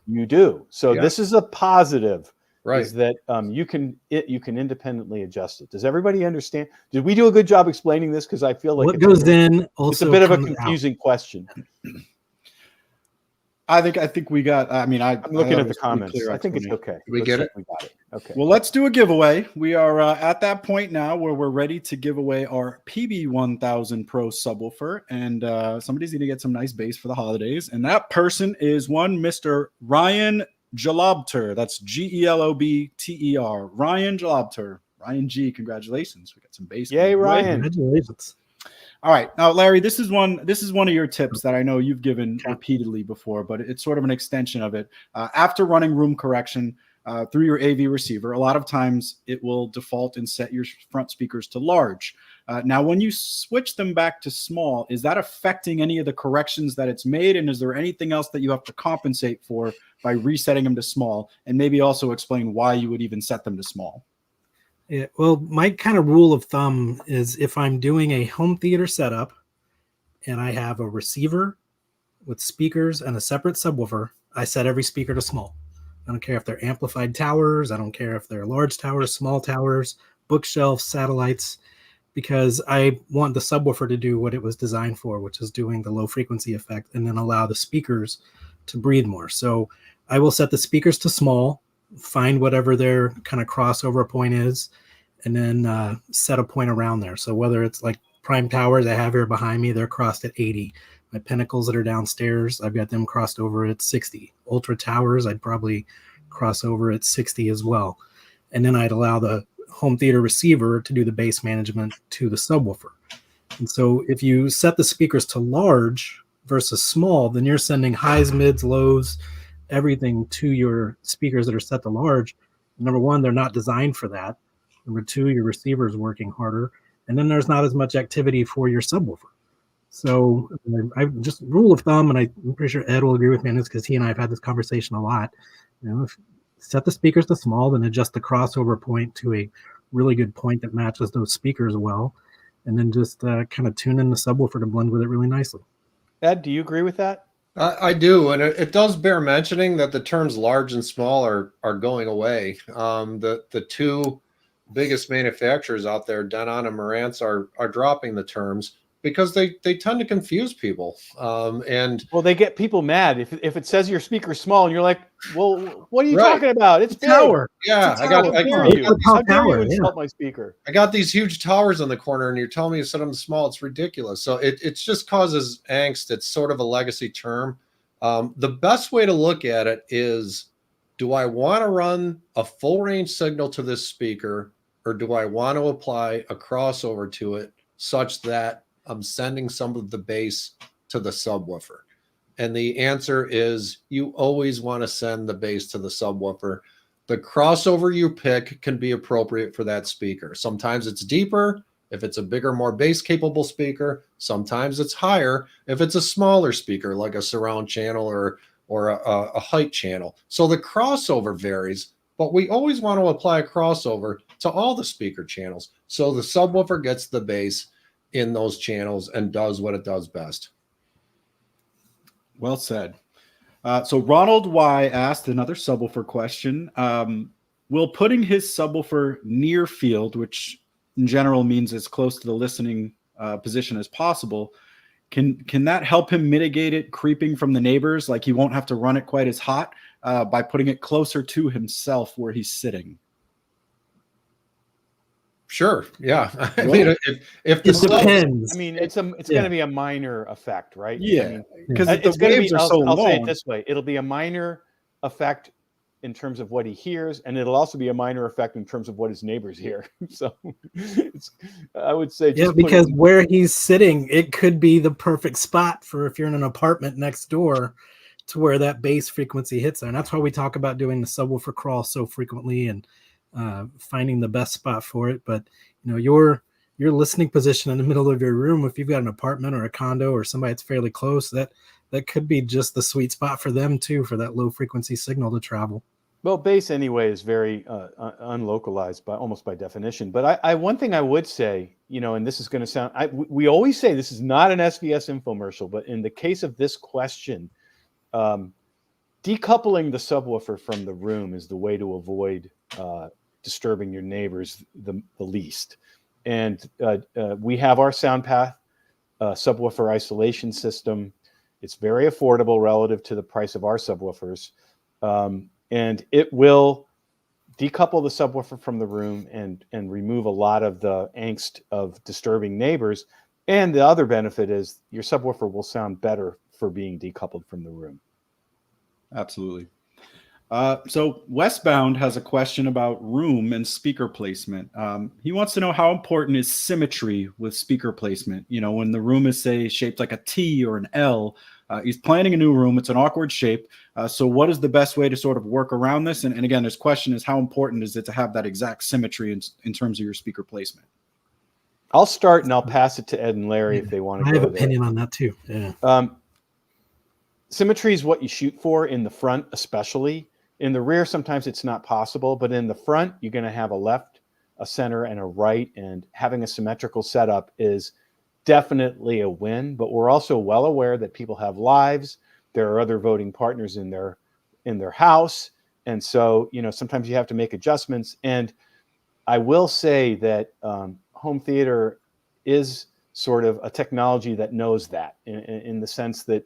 you do. So this is a positive. Right. Is that you can independently adjust it. Does everybody understand? Did we do a good job explaining this? Because I feel like what goes in also it's a bit of a confusing question. I think we got. I mean, I'm looking at the comments. I think it's okay. We get it. We got it. Okay. Well, let's do a giveaway. We are at that point now where we're ready to give away our PB1000 Pro subwoofer, and somebody's going to get some nice bass for the holidays, and that person is one Mr. Ryan Jalobter. That's Gelobter. Ryan Jalobter. Ryan G. Congratulations. We got some bass. Yay, Ryan. Congratulations. All right. Now, Larry, this is one of your tips that I know you've given repeatedly before, but it's sort of an extension of it. After running room correction through your AV receiver, a lot of times it will default and set your front speakers to large. Now, when you switch them back to small, is that affecting any of the corrections that it's made? And is there anything else that you have to compensate for by resetting them to small? And maybe also explain why you would even set them to small. Yeah, well, my kind of rule of thumb is if I'm doing a home theater setup and I have a receiver with speakers and a separate subwoofer, I set every speaker to small. I don't care if they're amplified towers. I don't care if they're large towers, small towers, bookshelves, satellites, because I want the subwoofer to do what it was designed for, which is doing the low frequency effect and then allow the speakers to breathe more. So I will set the speakers to small, find whatever their kind of crossover point is, and then set a point around there. So whether it's like prime towers I have here behind me, they're crossed at 80. My pinnacles that are downstairs, I've got them crossed over at 60. Ultra towers, I'd probably cross over at 60 as well. And then I'd allow the home theater receiver to do the bass management to the subwoofer. And so if you set the speakers to large versus small, then you're sending highs, mids, lows, everything to your speakers that are set to large. Number one, they're not designed for that. Number two, your receiver is working harder. And then there's not as much activity for your subwoofer. So I just rule of thumb, and I'm pretty sure Ed will agree with me on this because he and I have had this conversation a lot. If set the speakers to small, then adjust the crossover point to a really good point that matches those speakers well, and then just kind of tune in the subwoofer to blend with it really nicely. Ed, do you agree with that? I do, and it does bear mentioning that the terms large and small are going away. The two biggest manufacturers out there, Denon and Marantz, are dropping the terms because they tend to confuse people. And well, they get people mad if it says your speaker's small and you're like, well, what are you talking about? It's big. Tower. Yeah, I got how dare you insult my speaker? I got these huge towers on the corner and you're telling me to set them small. It's ridiculous. So it just causes angst. It's sort of a legacy term. The best way to look at it is, do I want to run a full range signal to this speaker, or do I want to apply a crossover to it such that I'm sending some of the bass to the subwoofer? And the answer is you always want to send the bass to the subwoofer. The crossover you pick can be appropriate for that speaker. Sometimes it's deeper if it's a bigger, more bass capable speaker. Sometimes it's higher if it's a smaller speaker like a surround channel or a height channel. So the crossover varies, but we always want to apply a crossover to all the speaker channels so the subwoofer gets the bass in those channels and does what it does best. Well said. So Ronald Y asked another subwoofer question. Will putting his subwoofer near field, which in general means as close to the listening position as possible, can that help him mitigate it creeping from the neighbors? Like he won't have to run it quite as hot by putting it closer to himself where he's sitting. Sure. Yeah. I Really? mean, if the It sub, depends. I mean, it's going Yeah. to be a minor effect, right? I Yeah, mean, because Yeah. the it's going to waves be. are so I'll say it long. this way: it'll be a minor effect in terms of what he hears, and it'll also be a minor effect in terms of what his neighbors hear. So, I would say, Yeah, just because where he's sitting, it could be the perfect spot for if you're in an apartment next door to where that bass frequency hits there. And that's why we talk about doing the subwoofer crawl so frequently and finding the best spot for it. But your listening position in the middle of your room, if you've got an apartment or a condo or somebody that's fairly close, that could be just the sweet spot for them too, for that low frequency signal to travel. Well, bass anyway is very unlocalized almost by definition. But I one thing I would say, and this is going to sound, we always say this is not an SVS infomercial, but in the case of this question, decoupling the subwoofer from the room is the way to avoid disturbing your neighbors the least. And we have our SoundPath subwoofer isolation system. It's very affordable relative to the price of our subwoofers. And it will decouple the subwoofer from the room and remove a lot of the angst of disturbing neighbors. And the other benefit is your subwoofer will sound better for being decoupled from the room. Absolutely. So Westbound has a question about room and speaker placement. He wants to know how important is symmetry with speaker placement. When the room is, say, shaped like a T or an L, he's planning a new room. It's an awkward shape. So what is the best way to sort of work around this? And again, this question is, how important is it to have that exact symmetry in terms of your speaker placement? I'll start and I'll pass it to Ed and Larry if they want to go I have there. opinion on that too. Yeah. Symmetry is what you shoot for in the front, especially. In the rear, sometimes it's not possible, but in the front, you're going to have a left, a center, and a right, and having a symmetrical setup is definitely a win. But we're also well aware that people have lives. There are other voting partners in their house, and so sometimes you have to make adjustments. And I will say that home theater is sort of a technology that knows that, in the sense that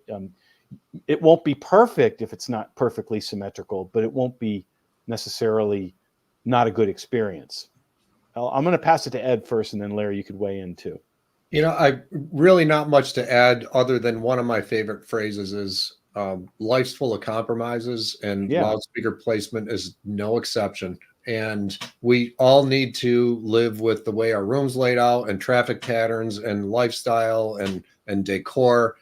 it won't be perfect if it's not perfectly symmetrical, but it won't be necessarily not a good experience. I'm going to pass it to Ed first, and then Larry, you could weigh in too. I really not much to add other than one of my favorite phrases is life's full of compromises, and loudspeaker placement is no exception. And we all need to live with the way our room's laid out and traffic patterns and lifestyle and decor.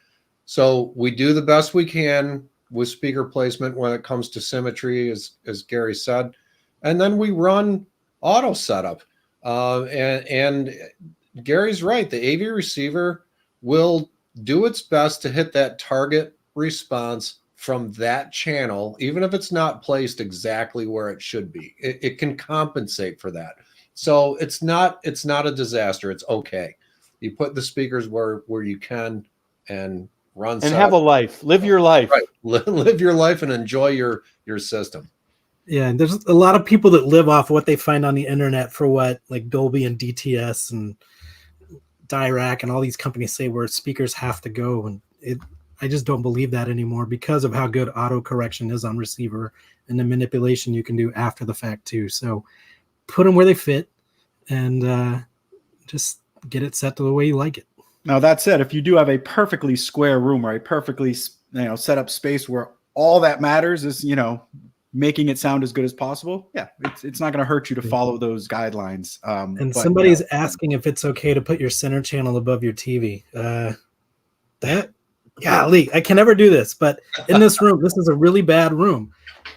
So we do the best we can with speaker placement when it comes to symmetry, as Gary said, and then we run auto setup. And Gary's right. The AV receiver will do its best to hit that target response from that channel, even if it's not placed exactly where it should be. It can compensate for that. So it's not a disaster. It's okay. You put the speakers where you can and run and have a life. Live your life. Right. Live your life and enjoy your system. Yeah, and there's a lot of people that live off what they find on the internet for what, like Dolby and DTS and Dirac and all these companies say where speakers have to go. And I just don't believe that anymore because of how good auto correction is on receiver and the manipulation you can do after the fact too. So put them where they fit and just get it set to the way you like it. Now, that said, if you do have a perfectly square room or a perfectly set up space where all that matters is making it sound as good as possible, it's not going to hurt you to follow those guidelines. And somebody's asking if it's okay to put your center channel above your TV. Golly, I can never do this, but in this room, this is a really bad room,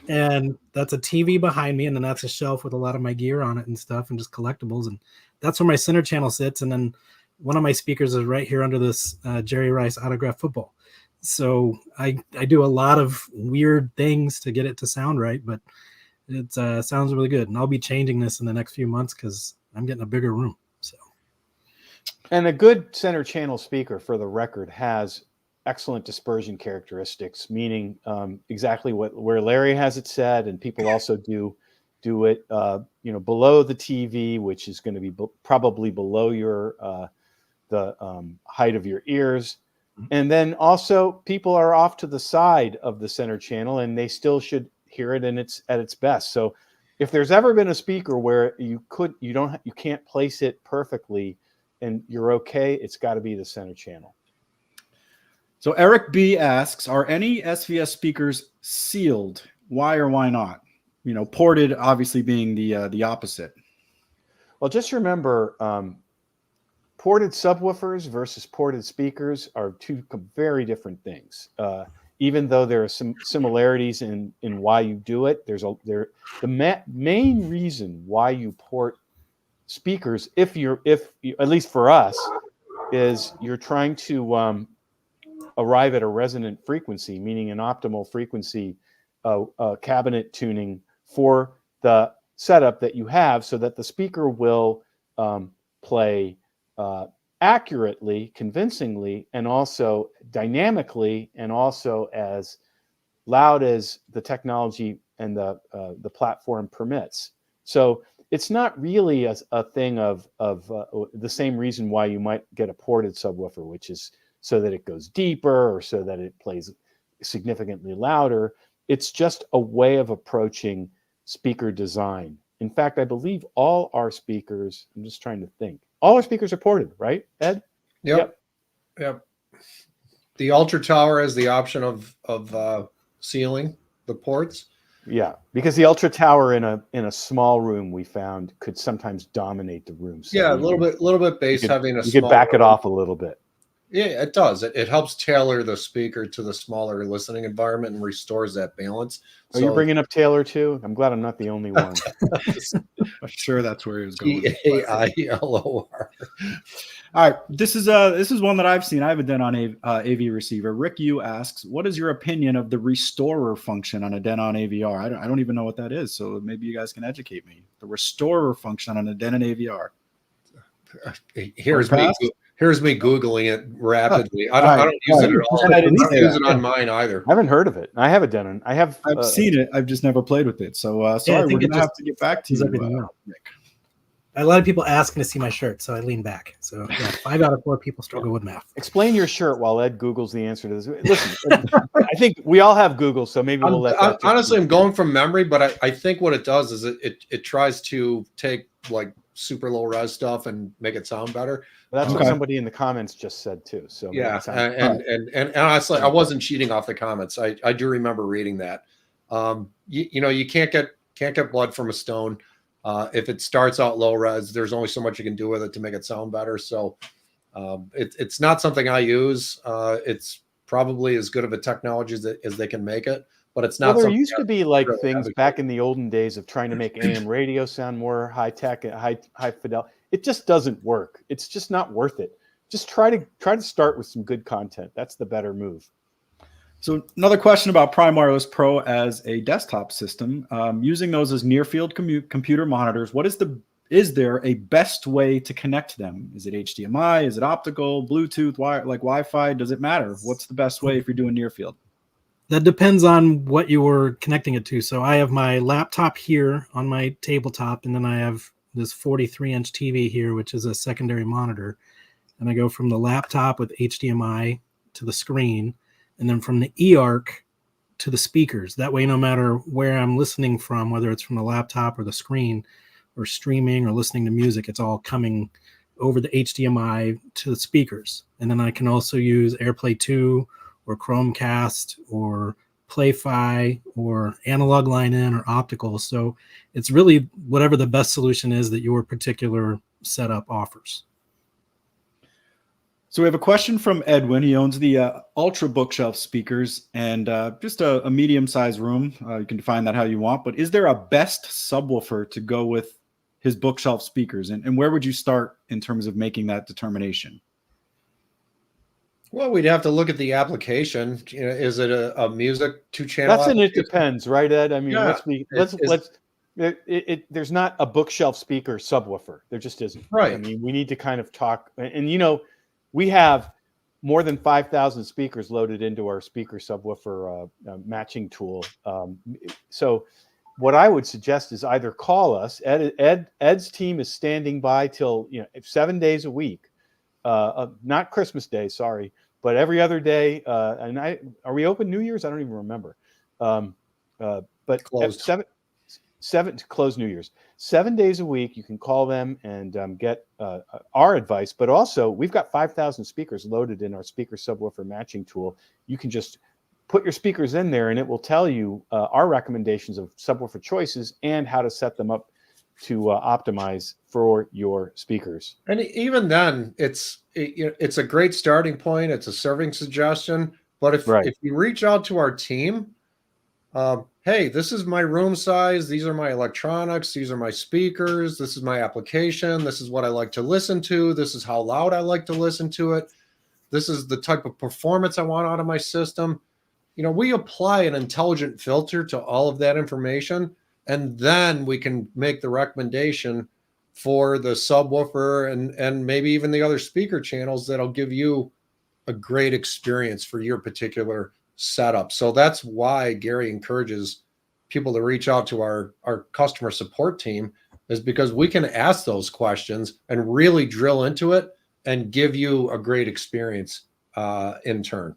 and that's a TV behind me, and then that's a shelf with a lot of my gear on it and stuff, and just collectibles, and that's where my center channel sits, and then one of my speakers is right here under this Jerry Rice autographed football. So I do a lot of weird things to get it to sound right, but it sounds really good. And I'll be changing this in the next few months because I'm getting a bigger room. So, and a good center channel speaker, for the record, has excellent dispersion characteristics, meaning exactly where Larry has it set, and people also do it below the TV, which is going to be probably below your the height of your ears. And then also people are off to the side of the center channel and they still should hear it at its best. So if there's ever been a speaker where you can't place it perfectly and you're okay, it's got to be the center channel. So Eric B asks, are any SVS speakers sealed? Why or why not? You know, ported obviously being the opposite. Well, just remember, ported subwoofers versus ported speakers are two very different things. Even though there are some similarities in why you do it, the main reason why you port speakers, if at least for us, is you're trying to arrive at a resonant frequency, meaning an optimal frequency cabinet tuning for the setup that you have, so that the speaker will play accurately, convincingly, and also dynamically, and also as loud as the technology and the platform permits. So it's not really a thing of the same reason why you might get a ported subwoofer, which is so that it goes deeper or so that it plays significantly louder. It's just a way of approaching speaker design. In fact, I believe all our speakers, I'm just trying to think, all our speakers are ported, right, Ed? Yep. The Ultra Tower has the option of sealing the ports. Yeah, because the Ultra Tower in a small room, we found, could sometimes dominate the room. So yeah, a little bit bass heavy in a you small could back it room. off a little bit. Yeah, it does. It helps tailor the speaker to the smaller listening environment and restores that balance. Are you bringing up Taylor too? I'm glad I'm not the only one. I'm sure that's where he was going. Tailor. All right, this is one that I've seen. I have a Denon AV receiver. Rick Yu asks, what is your opinion of the restorer function on a Denon AVR? I don't even know what that is, so maybe you guys can educate me. The restorer function on a Denon AVR. Here's me Googling it rapidly. I don't use it at all. I don't use it on mine either. I haven't heard of it. I have a Denon. I've seen it. I've just never played with it. So sorry, we're gonna have to get back to you, Nick. A lot of people asking to see my shirt, so I lean back. So yeah, 5 out of 4 people struggle with math. Explain your shirt while Ed Googles the answer to this. Listen, I think we all have Google, so maybe we'll let that. Honestly, I'm going from memory, but I think what it does is it tries to take like super low res stuff and make it sound better. Well, that's what somebody in the comments just said too. So yeah, and honestly, I wasn't cheating off the comments. I do remember reading that. You can't get blood from a stone. If it starts out low res, there's only so much you can do with it to make it sound better. So it's not something I use. It's probably as good of a technology as they can make it, but it's not. Well, there used to be like things back in the olden days of trying to make AM radio sound more high tech and high fidelity. It just doesn't work. It's just not worth it. Just try to start with some good content. That's the better move. So another question about Prime Wireless Pro as a desktop system, using those as near field computer monitors. Is there a best way to connect them? Is it HDMI? Is it optical, Bluetooth, like Wi-Fi? Does it matter? What's the best way if you're doing near field? That depends on what you were connecting it to. So I have my laptop here on my tabletop, and then I have this 43-inch TV here, which is a secondary monitor. And I go from the laptop with HDMI to the screen, and then from the eARC to the speakers. That way, no matter where I'm listening from, whether it's from the laptop or the screen or streaming or listening to music, it's all coming over the HDMI to the speakers. And then I can also use AirPlay 2 or Chromecast or Play-Fi or analog line in or optical. So it's really whatever the best solution is that your particular setup offers. So we have a question from Edwin. He owns the Ultra Bookshelf speakers and just a medium-sized room. You can define that how you want. But is there a best subwoofer to go with his bookshelf speakers? And where would you start in terms of making that determination? Well, we'd have to look at the application. Is it a music 2-channel? That's it depends, right, Ed? I mean, there's not a bookshelf speaker subwoofer. There just isn't. Right. I mean, we need to kind of talk, and we have more than 5,000 speakers loaded into our speaker subwoofer matching tool. So what I would suggest is either call us. Ed's team is standing by till 7 days a week, not Christmas Day, sorry, but every other day. And are we open New Year's? I don't even remember. But closed. to close New Year's. 7 days a week, you can call them and get our advice. But also, we've got 5,000 speakers loaded in our speaker subwoofer matching tool. You can just put your speakers in there, and it will tell you our recommendations of subwoofer choices and how to set them up to optimize for your speakers. And even then, it's a great starting point. It's a serving suggestion. But if you reach out to our team, hey, this is my room size. These are my electronics. These are my speakers. This is my application. This is what I like to listen to. This is how loud I like to listen to it. This is the type of performance I want out of my system. We apply an intelligent filter to all of that information, and then we can make the recommendation for the subwoofer and maybe even the other speaker channels that'll give you a great experience for your particular setup. So that's why Gary encourages people to reach out to our customer support team, is because we can ask those questions and really drill into it and give you a great experience in turn.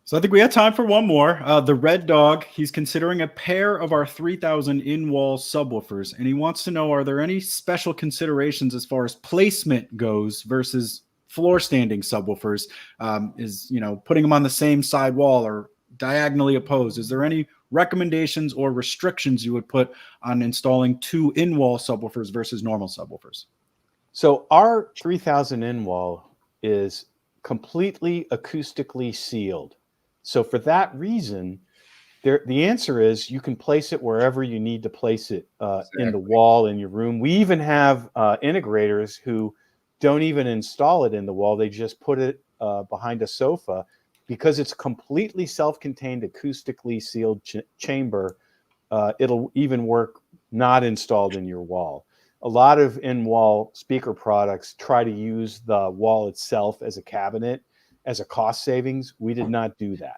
So I think we have time for one more. The Red Dog, he's considering a pair of our 3,000 in-wall subwoofers, and he wants to know, are there any special considerations as far as placement goes versus floor standing subwoofers? Is putting them on the same side wall or diagonally opposed? Is there any recommendations or restrictions you would put on installing 2 in-wall subwoofers versus normal subwoofers? So our 3,000 in-wall is completely acoustically sealed. So for that reason, the answer is you can place it wherever you need to place it in the wall in your room. We even have integrators who don't even install it in the wall. They just put it behind a sofa, because it's completely self-contained, acoustically sealed chamber. It'll even work not installed in your wall. A lot of in-wall speaker products try to use the wall itself as a cabinet, as a cost savings. We did not do that.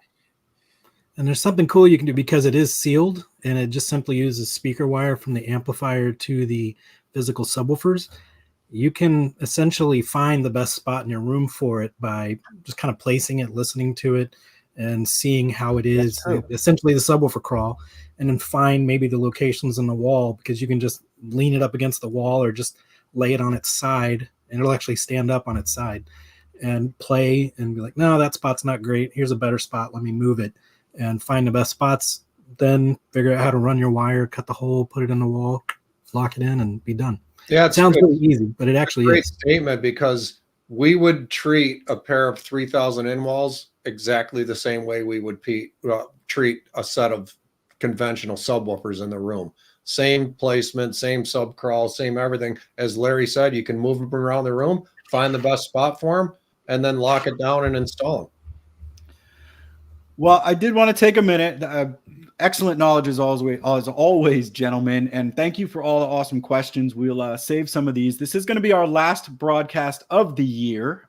And there's something cool you can do, because it is sealed and it just simply uses speaker wire from the amplifier to the physical subwoofers. You can essentially find the best spot in your room for it by just kind of placing it, listening to it, and seeing how it is. Essentially the subwoofer crawl, and then find maybe the locations in the wall, because you can just lean it up against the wall or just lay it on its side, and it'll actually stand up on its side and play and be like, no, that spot's not great. Here's a better spot. Let me move it, and find the best spots. Then figure out how to run your wire, cut the hole, put it in the wall, lock it in, and be done. Yeah, it sounds really easy, but it actually is. Great statement, because we would treat a pair of 3,000 in-walls exactly the same way we would treat a set of conventional subwoofers in the room. Same placement, same sub crawl, same everything. As Larry said, you can move them around the room, find the best spot for them, and then lock it down and install them. Well, I did want to take a minute. Excellent knowledge as always, gentlemen. And thank you for all the awesome questions. We'll save some of these. This is going to be our last broadcast of the year.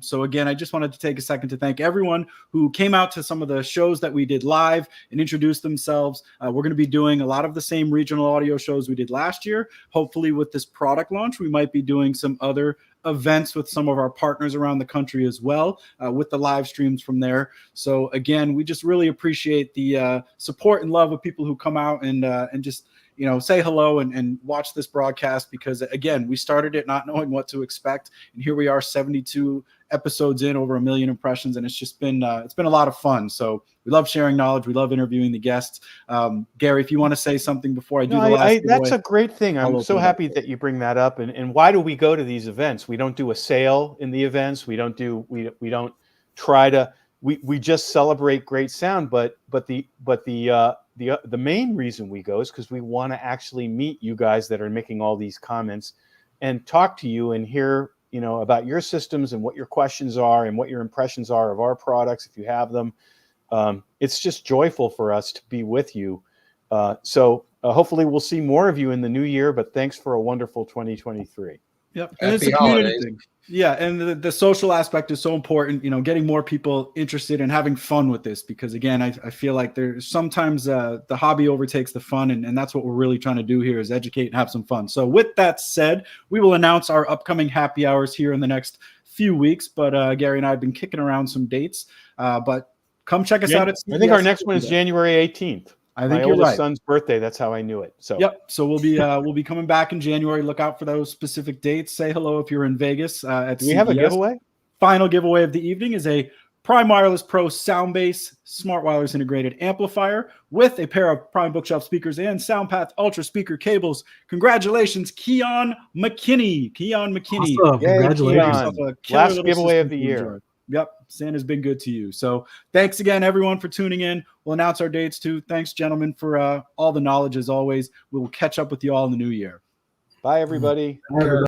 So again, I just wanted to take a second to thank everyone who came out to some of the shows that we did live and introduced themselves. We're going to be doing a lot of the same regional audio shows we did last year. Hopefully with this product launch, we might be doing some other events with some of our partners around the country as well, with the live streams from there. So again, we just really appreciate the support and love of people who come out and just say hello and watch this broadcast, because again, we started it not knowing what to expect, and here we are 72 episodes in, over 1 million impressions, and it's just been it's been a lot of fun. So we love sharing knowledge. We love interviewing the guests. Gary, if you want to say something before I do the last that's a great thing. I'm so happy that you bring that up. And why do we go to these events? We don't do a sale in the events. We don't try to we just celebrate great sound, but the main reason we go is because we want to actually meet you guys that are making all these comments and talk to you and hear about your systems and what your questions are and what your impressions are of our products, if you have them. It's just joyful for us to be with you. So hopefully we'll see more of you in the new year, but thanks for a wonderful 2023. Yep. And it's a community thing. Yeah. And the social aspect is so important, getting more people interested and having fun with this, because again, I feel like there's sometimes the hobby overtakes the fun. And that's what we're really trying to do here, is educate and have some fun. So with that said, we will announce our upcoming happy hours here in the next few weeks. But Gary and I have been kicking around some dates, but come check us out at SVS. I think our next one is January 18th. I think My you're oldest right. son's birthday. That's how I knew it. So Yep. So we'll be coming back in January. Look out for those specific dates. Say hello if you're in Vegas at do we have a CES. giveaway? Final giveaway of the evening is a Prime Wireless Pro Soundbase Smart Wireless Integrated Amplifier with a pair of Prime Bookshelf speakers and SoundPath Ultra speaker cables. Congratulations, Keon McKinney. Awesome. Yay, Congratulations. Keon. A killer Last little giveaway system of the to year. enjoy. Yep, Santa's been good to you. So thanks again, everyone, for tuning in. We'll announce our dates too. Thanks, gentlemen, for all the knowledge as always. We will catch up with you all in the new year. Bye, everybody. Bye, everybody.